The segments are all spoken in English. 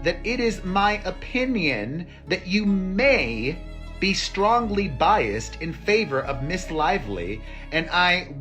that it is my opinion that you may be strongly biased in favor of Miss Lively, and I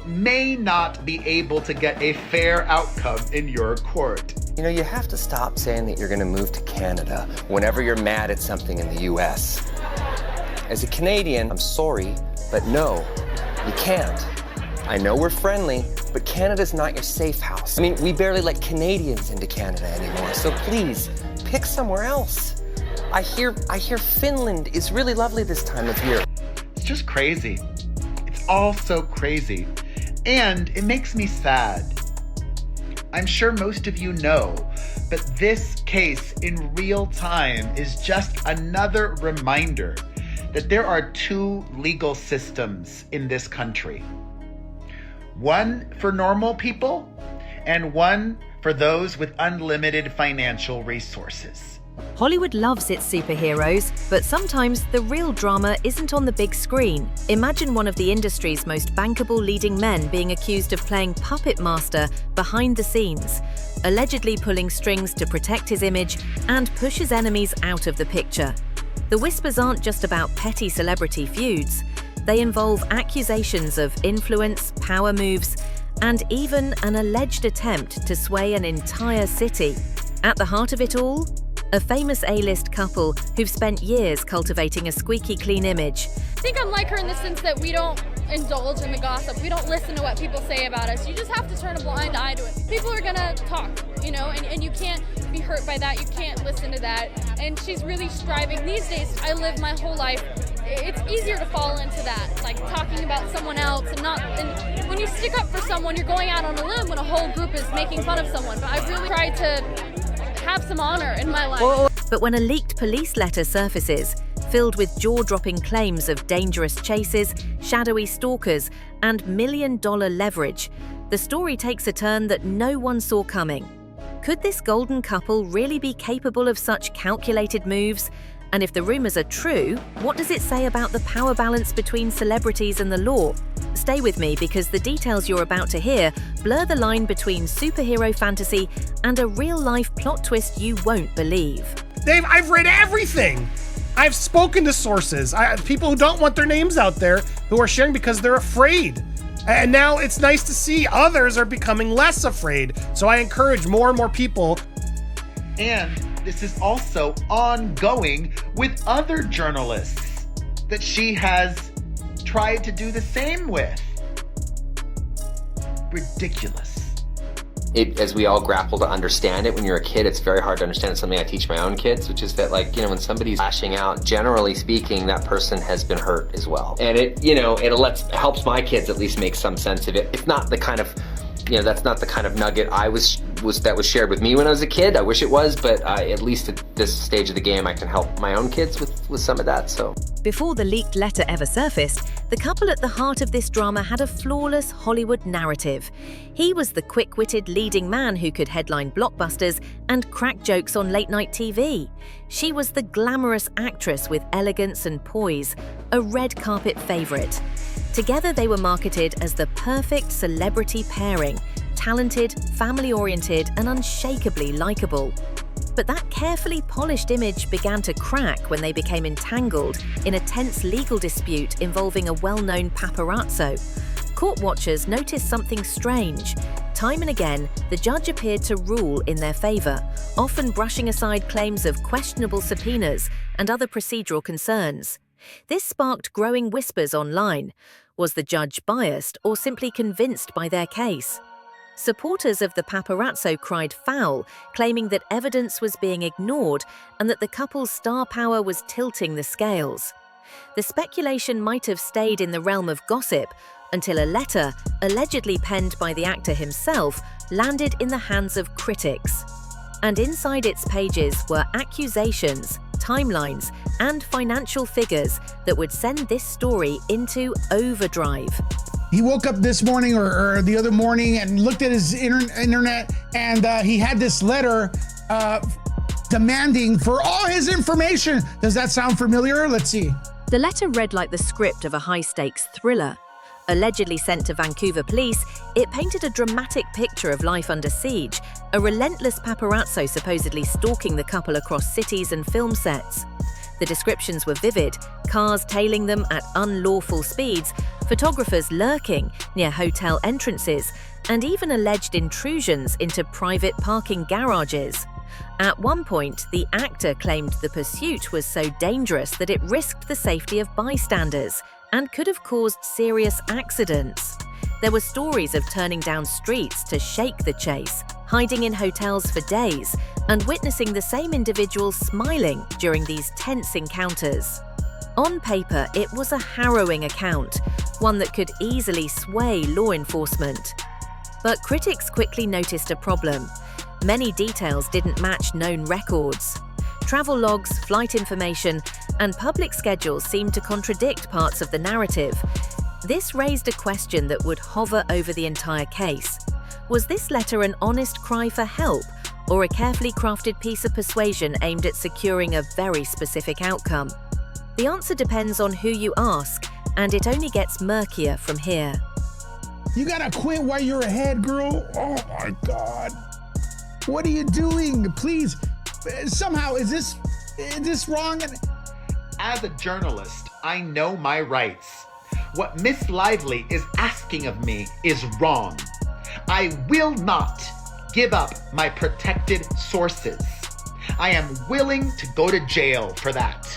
may not be able to get a fair outcome in your court. You know, you have to stop saying that you're going to move to Canada whenever you're mad at something in the U.S. As a Canadian, I'm sorry, but no, you can't. I know we're friendly, but Canada's not your safe house. I mean, we barely let Canadians into Canada anymore, so please, pick somewhere else. I hear Finland is really lovely this time of year. It's just crazy. It's all so crazy. And it makes me sad. I'm sure most of you know, but this case in real time is just another reminder that there are two legal systems in this country. One for normal people and one for those with unlimited financial resources. Hollywood loves its superheroes, but sometimes the real drama isn't on the big screen. Imagine one of the industry's most bankable leading men being accused of playing puppet master behind the scenes, allegedly pulling strings to protect his image and push his enemies out of the picture. The whispers aren't just about petty celebrity feuds. They involve accusations of influence, power moves, and even an alleged attempt to sway an entire city. At the heart of it all, a famous A-list couple who've spent years cultivating a squeaky clean image. I think I'm like her in the sense that we don't indulge in the gossip. We don't listen to what people say about us. You just have to turn a blind eye to it. People are gonna talk, you know, and you can't be hurt by that. You can't listen to that. And she's really striving. These days, I live my whole life. It's easier to fall into that, like talking about someone else and when you stick up for someone, you're going out on a limb when a whole group is making fun of someone. But I've really tried to have some honor in my life. But when a leaked police letter surfaces, filled with jaw-dropping claims of dangerous chases, shadowy stalkers, and million-dollar leverage, the story takes a turn that no one saw coming. Could this golden couple really be capable of such calculated moves? And if the rumors are true, what does it say about the power balance between celebrities and the law? Stay with me, because the details you're about to hear blur the line between superhero fantasy and a real-life plot twist you won't believe. Dave, I've read everything. I've spoken to sources, people who don't want their names out there, who are sharing because they're afraid. And now it's nice to see others are becoming less afraid. So I encourage more and more people. And this is also ongoing with other journalists that she has tried to do the same with. Ridiculous. As we all grapple to understand it, when you're a kid, it's very hard to understand. It's something I teach my own kids, which is that, like, you know, when somebody's lashing out, generally speaking, that person has been hurt as well. And it helps my kids at least make some sense of it. It's not the kind of, you know, that's not the kind of nugget that was shared with me when I was a kid. I wish it was, but at least at this stage of the game, I can help my own kids with some of that. So before the leaked letter ever surfaced, the couple at the heart of this drama had a flawless Hollywood narrative. He was the quick-witted leading man who could headline blockbusters and crack jokes on late-night TV. She was the glamorous actress with elegance and poise, a red carpet favorite. Together, they were marketed as the perfect celebrity pairing, talented, family-oriented, and unshakably likable. But that carefully polished image began to crack when they became entangled in a tense legal dispute involving a well-known paparazzo. Court watchers noticed something strange. Time and again, the judge appeared to rule in their favor, often brushing aside claims of questionable subpoenas and other procedural concerns. This sparked growing whispers online. Was the judge biased or simply convinced by their case? Supporters of the paparazzo cried foul, claiming that evidence was being ignored and that the couple's star power was tilting the scales. The speculation might have stayed in the realm of gossip until a letter, allegedly penned by the actor himself, landed in the hands of critics. And inside its pages were accusations, timelines, and financial figures that would send this story into overdrive. He woke up this morning or the other morning and looked at his internet, and he had this letter demanding for all his information. Does that sound familiar? Let's see. The letter read like the script of a high-stakes thriller. Allegedly sent to Vancouver police, it painted a dramatic picture of life under siege, a relentless paparazzo supposedly stalking the couple across cities and film sets. The descriptions were vivid, cars tailing them at unlawful speeds, photographers lurking near hotel entrances, and even alleged intrusions into private parking garages. At one point, the actor claimed the pursuit was so dangerous that it risked the safety of bystanders and could have caused serious accidents. There were stories of turning down streets to shake the chase, hiding in hotels for days, and witnessing the same individuals smiling during these tense encounters. On paper, it was a harrowing account, one that could easily sway law enforcement. But critics quickly noticed a problem. Many details didn't match known records. Travel logs, flight information, and public schedules seemed to contradict parts of the narrative. This raised a question that would hover over the entire case. Was this letter an honest cry for help, or a carefully crafted piece of persuasion aimed at securing a very specific outcome? The answer depends on who you ask, and it only gets murkier from here. You gotta quit while you're ahead, girl. Oh my God. What are you doing? Please, somehow, is this wrong? As a journalist, I know my rights. What Miss Lively is asking of me is wrong. I will not give up my protected sources. I am willing to go to jail for that.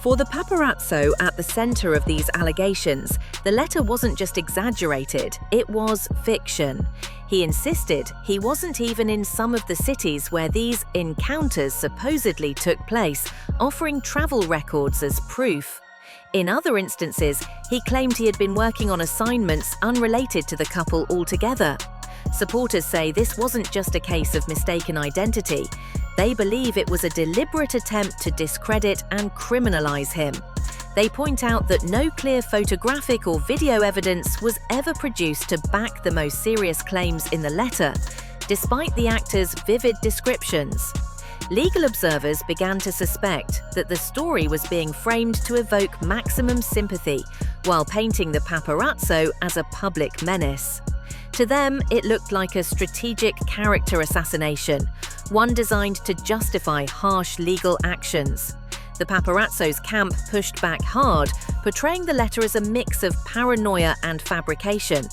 For the paparazzo at the center of these allegations, the letter wasn't just exaggerated, it was fiction. He insisted he wasn't even in some of the cities where these encounters supposedly took place, offering travel records as proof. In other instances, he claimed he had been working on assignments unrelated to the couple altogether. Supporters say this wasn't just a case of mistaken identity. They believe it was a deliberate attempt to discredit and criminalize him. They point out that no clear photographic or video evidence was ever produced to back the most serious claims in the letter, despite the actor's vivid descriptions. Legal observers began to suspect that the story was being framed to evoke maximum sympathy, while painting the paparazzo as a public menace. To them, it looked like a strategic character assassination, one designed to justify harsh legal actions. The paparazzo's camp pushed back hard, portraying the letter as a mix of paranoia and fabrication.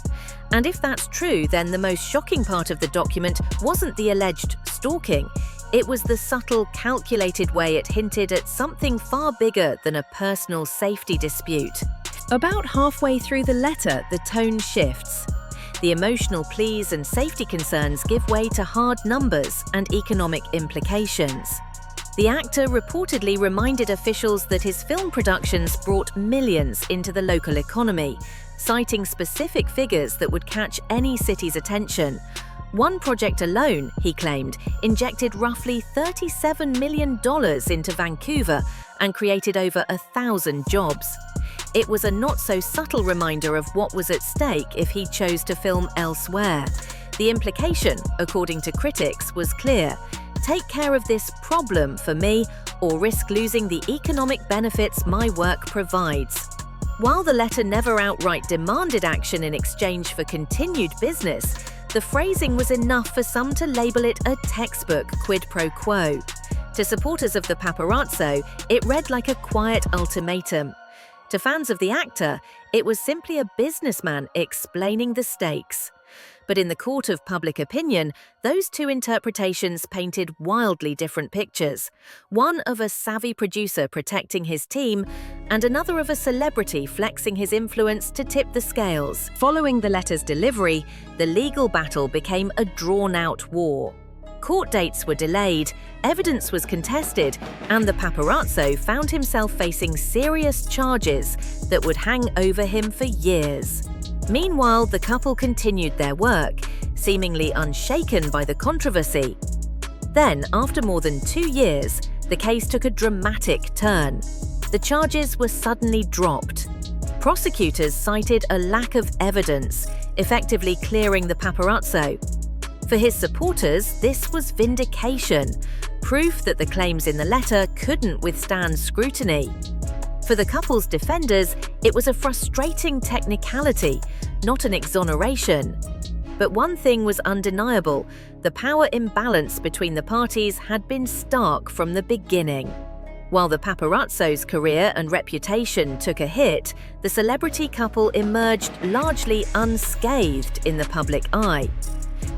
And if that's true, then the most shocking part of the document wasn't the alleged stalking. It was the subtle, calculated way it hinted at something far bigger than a personal safety dispute. About halfway through the letter, the tone shifts. The emotional pleas and safety concerns give way to hard numbers and economic implications. The actor reportedly reminded officials that his film productions brought millions into the local economy, citing specific figures that would catch any city's attention. One project alone, he claimed, injected roughly $37 million into Vancouver and created over 1,000 jobs. It was a not-so-subtle reminder of what was at stake if he chose to film elsewhere. The implication, according to critics, was clear: take care of this problem for me, or risk losing the economic benefits my work provides. While the letter never outright demanded action in exchange for continued business, the phrasing was enough for some to label it a textbook quid pro quo. To supporters of the paparazzo, it read like a quiet ultimatum. To fans of the actor, it was simply a businessman explaining the stakes. But in the court of public opinion, those two interpretations painted wildly different pictures. One of a savvy producer protecting his team, and another of a celebrity flexing his influence to tip the scales. Following the letter's delivery, the legal battle became a drawn-out war. Court dates were delayed, evidence was contested, and the paparazzo found himself facing serious charges that would hang over him for years. Meanwhile, the couple continued their work, seemingly unshaken by the controversy. Then, after more than 2 years, the case took a dramatic turn. The charges were suddenly dropped. Prosecutors cited a lack of evidence, effectively clearing the paparazzo. For his supporters, this was vindication, proof that the claims in the letter couldn't withstand scrutiny. For the couple's defenders, it was a frustrating technicality, not an exoneration. But one thing was undeniable: the power imbalance between the parties had been stark from the beginning. While the paparazzo's career and reputation took a hit, the celebrity couple emerged largely unscathed in the public eye.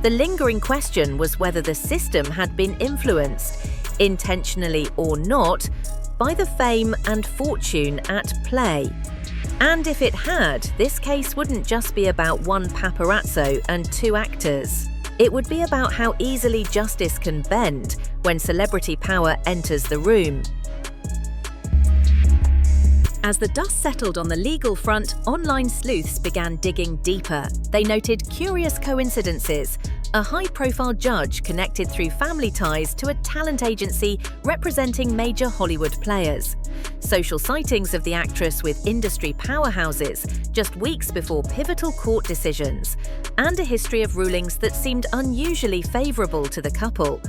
The lingering question was whether the system had been influenced, intentionally or not, by the fame and fortune at play. And if it had, this case wouldn't just be about one paparazzo and two actors. It would be about how easily justice can bend when celebrity power enters the room. As the dust settled on the legal front, online sleuths began digging deeper. They noted curious coincidences. A high-profile judge connected through family ties to a talent agency representing major Hollywood players. Social sightings of the actress with industry powerhouses just weeks before pivotal court decisions. And a history of rulings that seemed unusually favorable to the couple.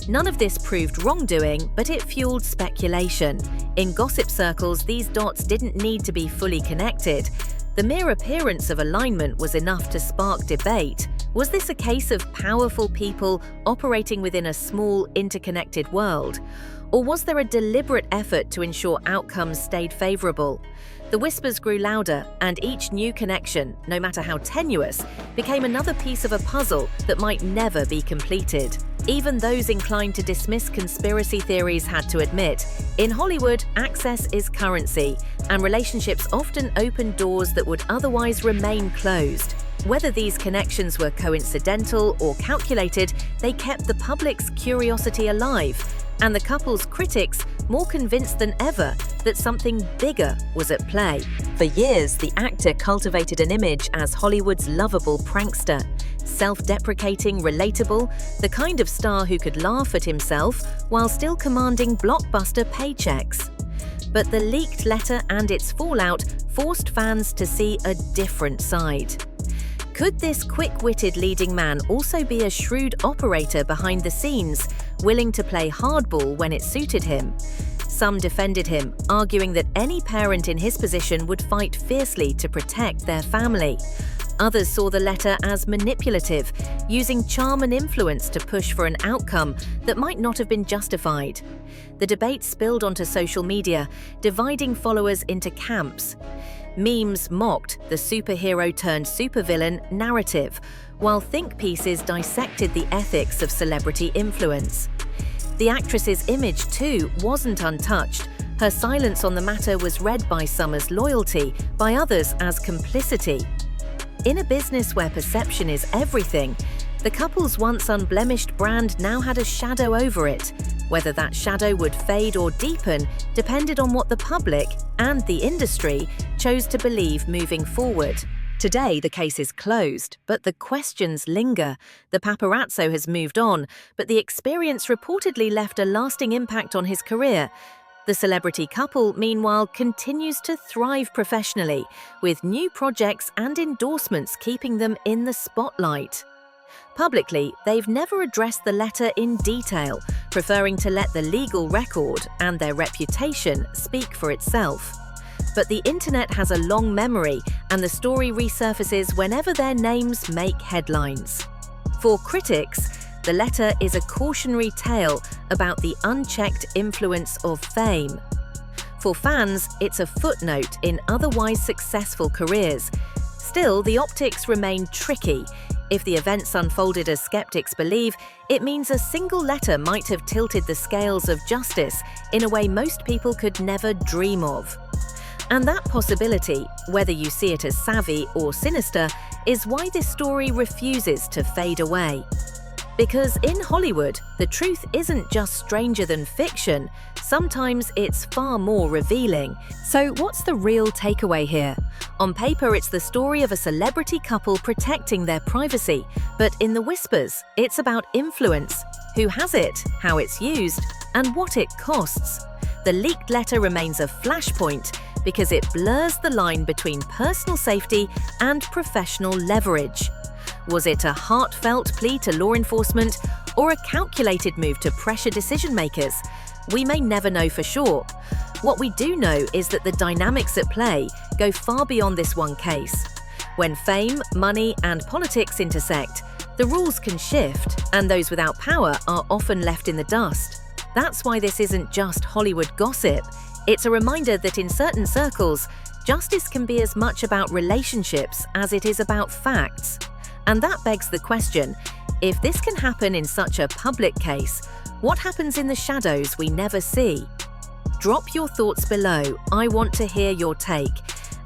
None of this proved wrongdoing, but it fueled speculation. In gossip circles, these dots didn't need to be fully connected. The mere appearance of alignment was enough to spark debate. Was this a case of powerful people operating within a small, interconnected world? Or was there a deliberate effort to ensure outcomes stayed favorable? The whispers grew louder, and each new connection, no matter how tenuous, became another piece of a puzzle that might never be completed. Even those inclined to dismiss conspiracy theories had to admit, in Hollywood, access is currency, and relationships often open doors that would otherwise remain closed. Whether these connections were coincidental or calculated, they kept the public's curiosity alive, and the couple's critics more convinced than ever that something bigger was at play. For years, the actor cultivated an image as Hollywood's lovable prankster. Self-deprecating, relatable, the kind of star who could laugh at himself while still commanding blockbuster paychecks. But the leaked letter and its fallout forced fans to see a different side. Could this quick-witted leading man also be a shrewd operator behind the scenes, willing to play hardball when it suited him? Some defended him, arguing that any parent in his position would fight fiercely to protect their family. Others saw the letter as manipulative, using charm and influence to push for an outcome that might not have been justified. The debate spilled onto social media, dividing followers into camps. Memes mocked the superhero-turned-supervillain narrative, while think pieces dissected the ethics of celebrity influence. The actress's image, too, wasn't untouched. Her silence on the matter was read by some as loyalty, by others as complicity. In a business where perception is everything, the couple's once unblemished brand now had a shadow over it. Whether that shadow would fade or deepen depended on what the public and the industry chose to believe moving forward. Today, the case is closed, but the questions linger. The paparazzo has moved on, but the experience reportedly left a lasting impact on his career. The celebrity couple, meanwhile, continues to thrive professionally, with new projects and endorsements keeping them in the spotlight. Publicly, they've never addressed the letter in detail, preferring to let the legal record and their reputation speak for itself. But the internet has a long memory, and the story resurfaces whenever their names make headlines. For critics, the letter is a cautionary tale about the unchecked influence of fame. For fans, it's a footnote in otherwise successful careers. Still, the optics remain tricky. If the events unfolded as skeptics believe, it means a single letter might have tilted the scales of justice in a way most people could never dream of. And that possibility, whether you see it as savvy or sinister, is why this story refuses to fade away. Because in Hollywood, the truth isn't just stranger than fiction, sometimes it's far more revealing. So what's the real takeaway here? On paper, it's the story of a celebrity couple protecting their privacy, but in the whispers, it's about influence, who has it, how it's used, and what it costs. The leaked letter remains a flashpoint because it blurs the line between personal safety and professional leverage. Was it a heartfelt plea to law enforcement, or a calculated move to pressure decision makers? We may never know for sure. What we do know is that the dynamics at play go far beyond this one case. When fame, money, and politics intersect, the rules can shift, and those without power are often left in the dust. That's why this isn't just Hollywood gossip. It's a reminder that in certain circles, justice can be as much about relationships as it is about facts. And that begs the question, if this can happen in such a public case, what happens in the shadows we never see? Drop your thoughts below. I want to hear your take.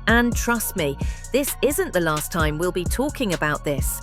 And trust me, this isn't the last time we'll be talking about this.